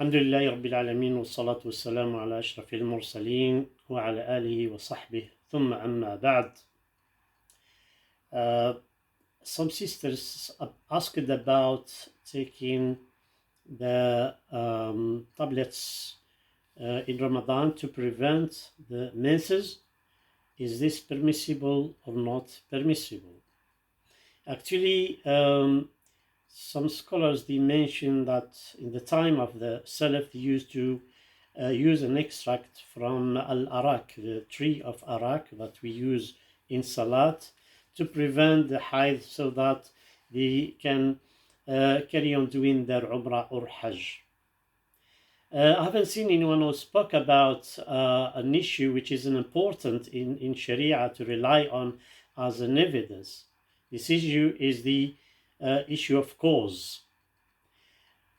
الحمد لله رب العالمين والصلاة والسلام على أشرف المرسلين وعلى آله وصحبه ثم أما بعد. Some sisters asked about taking the tablets in Ramadan to prevent the menses. Is this permissible or not permissible? Actually, some scholars they mention that in the time of the Salaf they used to use an extract from al-arak, the tree of arak that we use in salat to prevent the haid so that they can carry on doing their umrah or hajj. I haven't seen anyone who spoke about an issue which is important in Sharia to rely on as an evidence. This issue is the issue of cause.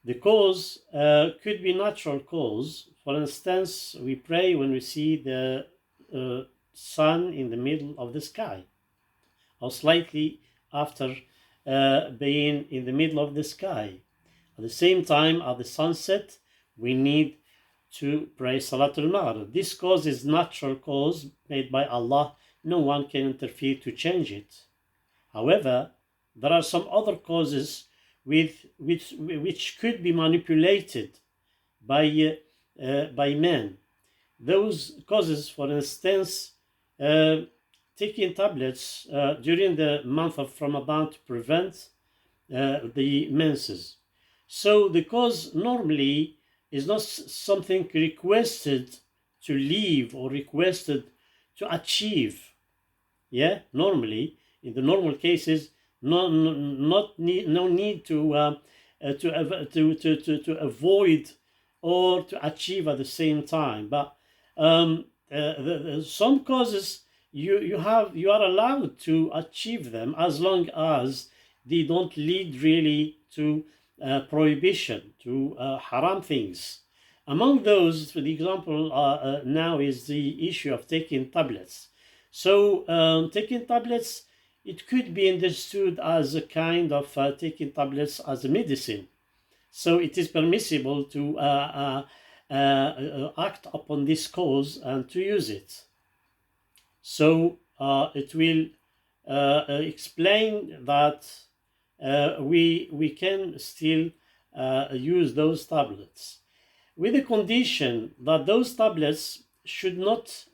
The cause could be natural cause. For instance, we pray when we see the sun in the middle of the sky, or slightly after being in the middle of the sky. At the same time, at the sunset, we need to pray Salatul Maghrib. This cause is natural cause made by Allah. No one can interfere to change it. However, there are some other causes which could be manipulated by men. Those causes, for instance, taking tablets during the month of Ramadan to prevent the menses. So the cause normally is not something requested to leave or requested to achieve. Yeah, normally in the normal cases, no need to avoid or to achieve at the same time. But some causes you are allowed to achieve them as long as they don't lead really to prohibition, to haram things. Among those, for the example, now is the issue of taking tablets. So taking tablets, it could be understood as a kind of taking tablets as a medicine. So it is permissible to act upon this cause and to use it. So it will explain that we can still use those tablets, with the condition that those tablets should not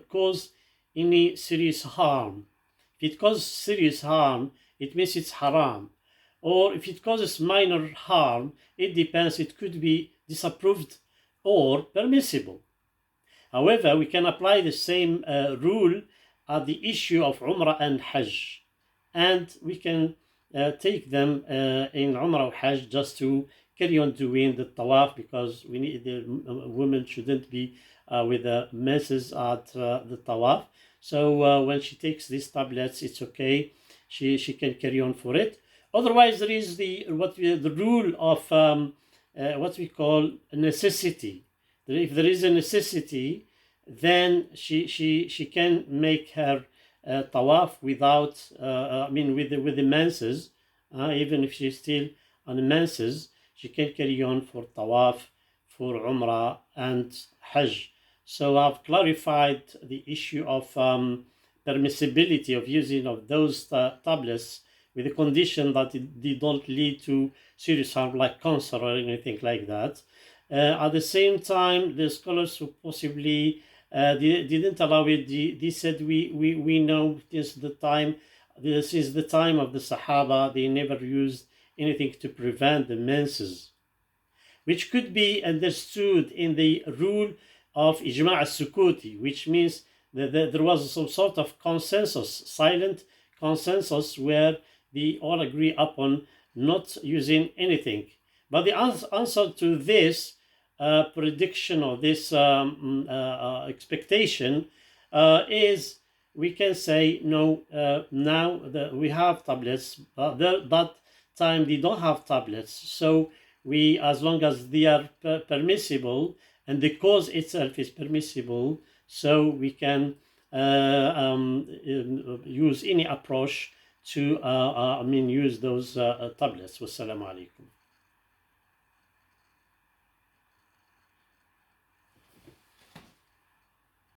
cause any serious harm. If it causes serious harm, it means it's haram. Or if it causes minor harm, it depends, it could be disapproved or permissible. However, we can apply the same rule at the issue of Umrah and Hajj. And we can take them in Umrah or Hajj just to carry on doing the tawaf, because we need the woman shouldn't be with the menses at the tawaf. So when she takes these tablets, it's okay. She can carry on for it. Otherwise, there is the rule of what we call necessity. If there is a necessity, then she can make her tawaf without, with the menses. Even if she's still on the menses, she can carry on for tawaf, for umrah and hajj. So I've clarified the issue of permissibility of using of those tablets, with the condition that they don't lead to serious harm like cancer or anything like that. At the same time, the scholars who possibly didn't allow it, they said we know this is the time of the Sahaba. They never used anything to prevent the menses, which could be understood in the rule of Ijma' al-Sukuti, which means that there was some sort of consensus, silent consensus, where they all agree upon not using anything. But the answer to this prediction or this expectation is, we can say no. Now we have tablets, but that time they don't have tablets. So we, as long as they are permissible and the cause itself is permissible, so we can use any approach to use those tablets. Wassalamu alaikum.